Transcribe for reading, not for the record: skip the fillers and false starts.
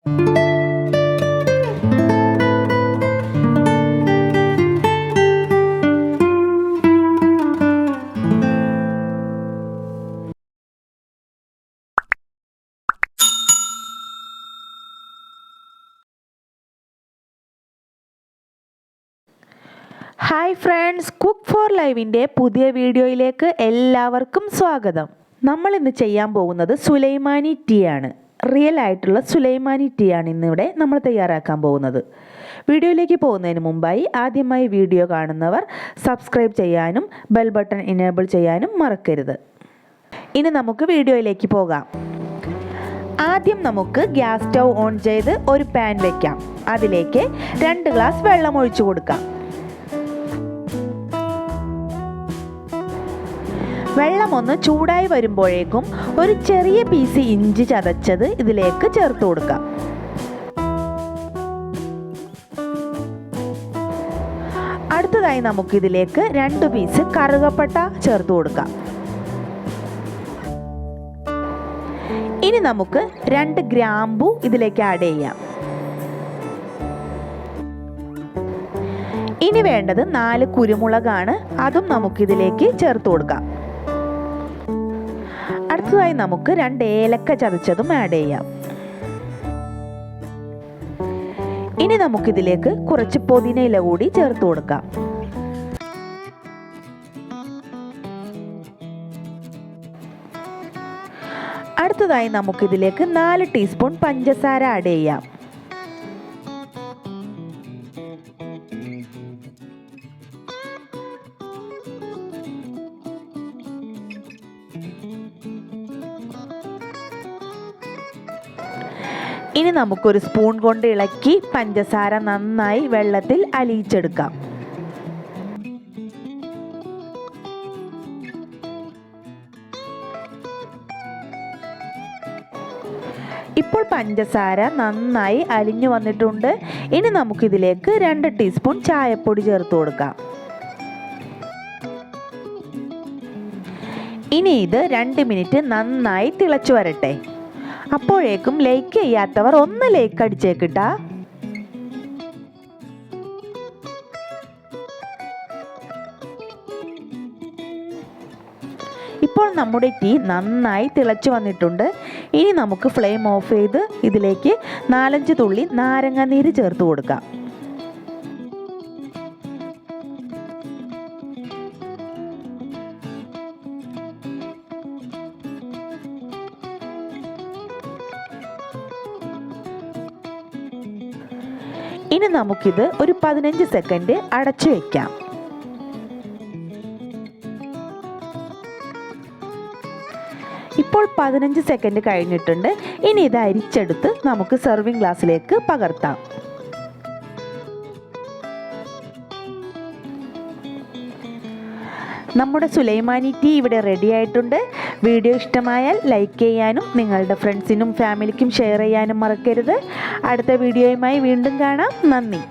Hi friends, cook four ലൈവിൻ്റെ പുതിയ വീഡിയോയിലേക്ക് എല്ലാവർക്കും സ്വാഗതം. നമ്മൾ ഇന്ന് ചെയ്യാൻ പോകുന്നത് സുലൈമാനി ടീ ആണ്. റിയൽ ആയിട്ടുള്ള സുലൈമാനി ടീ ആണ് ഇന്നിവിടെ നമ്മൾ തയ്യാറാക്കാൻ പോകുന്നത്. വീഡിയോയിലേക്ക് പോകുന്നതിന് മുമ്പായി ആദ്യമായി വീഡിയോ കാണുന്നവർ സബ്സ്ക്രൈബ് ചെയ്യാനും ബെൽ ബട്ടൺ എനേബിൾ ചെയ്യാനും മറക്കരുത്. ഇനി നമുക്ക് വീഡിയോയിലേക്ക് പോകാം. ആദ്യം നമുക്ക് ഗ്യാസ് സ്റ്റൗ ഓൺ ചെയ്ത് ഒരു പാൻ വയ്ക്കാം. അതിലേക്ക് 2 ഗ്ലാസ് വെള്ളം ഒഴിച്ചു കൊടുക്കാം. വെള്ളം ഒന്ന് ചൂടായി വരുമ്പോഴേക്കും ഒരു ചെറിയ പീസ് ഇഞ്ചി ചതച്ചത് ഇതിലേക്ക് ചേർത്ത് കൊടുക്കാം. അടുത്തതായി നമുക്കിതിലേക്ക് 2 പീസ് കറുകപ്പട്ട ചേർത്ത് കൊടുക്കാം. ഇനി നമുക്ക് 2 ഗ്രാമ്പു ഇതിലേക്ക് ആഡ് ചെയ്യാം. ഇനി വേണ്ടത് 4 കുരുമുളകാണ്. അതും നമുക്കിതിലേക്ക് ചേർത്ത് കൊടുക്കാം. അടുത്തതായി നമുക്ക് 2 ഏലക്ക ചതച്ചതും ആഡ് ചെയ്യാം. ഇനി നമുക്കിതിലേക്ക് കുറച്ച് പുതിനയില കൂടി ചേർത്ത് കൊടുക്കാം. അടുത്തതായി നമുക്കിതിലേക്ക് 4 ടീസ്പൂൺ പഞ്ചസാര ആഡ് ചെയ്യാം. ഇനി നമുക്കൊരു സ്പൂൺ കൊണ്ട് ഇളക്കി പഞ്ചസാര നന്നായി വെള്ളത്തിൽ അലിയിച്ചെടുക്കാം. ഇപ്പോൾ പഞ്ചസാര നന്നായി അലിഞ്ഞു വന്നിട്ടുണ്ട്. ഇനി നമുക്കിതിലേക്ക് 2 ടീസ്പൂൺ ചായപ്പൊടി ചേർത്ത് കൊടുക്കാം. ഇനി ഇത് 2 മിനിറ്റ് നന്നായി തിളച്ചു വരട്ടെ. അപ്പോഴേക്കും ലൈക്ക് ചെയ്യാത്തവർ ഒന്ന് ലൈക്ക് അടിച്ചേക്കിട്ടാ. ഇപ്പോൾ നമ്മുടെ ടീ നന്നായി തിളച്ചു വന്നിട്ടുണ്ട്. ഇനി നമുക്ക് ഫ്ലെയിം ഓഫ് ചെയ്ത് ഇതിലേക്ക് 4-5 തുള്ളി നാരങ്ങാനീര് ചേർത്ത് കൊടുക്കാം. ഇനി നമുക്കിത് ഒരു 15 സെക്കൻഡ് അടച്ചു വയ്ക്കാം. ഇപ്പോൾ 15 സെക്കൻഡ് കഴിഞ്ഞിട്ടുണ്ട്. ഇനി ഇത് അരിച്ചെടുത്ത് നമുക്ക് സെർവിങ് ഗ്ലാസ്സിലേക്ക് പകർത്താം. നമ്മുടെ സുലൈമാനി ടീ ഇവിടെ റെഡി ആയിട്ടുണ്ട്. വീഡിയോ ഇഷ്ടമായാൽ ലൈക്ക് ചെയ്യാനും നിങ്ങളുടെ ഫ്രണ്ട്സിനും ഫാമിലിക്കും ഷെയർ ചെയ്യാനും മറക്കരുത്. അടുത്ത വീഡിയോയുമായി വീണ്ടും കാണാം. നന്ദി.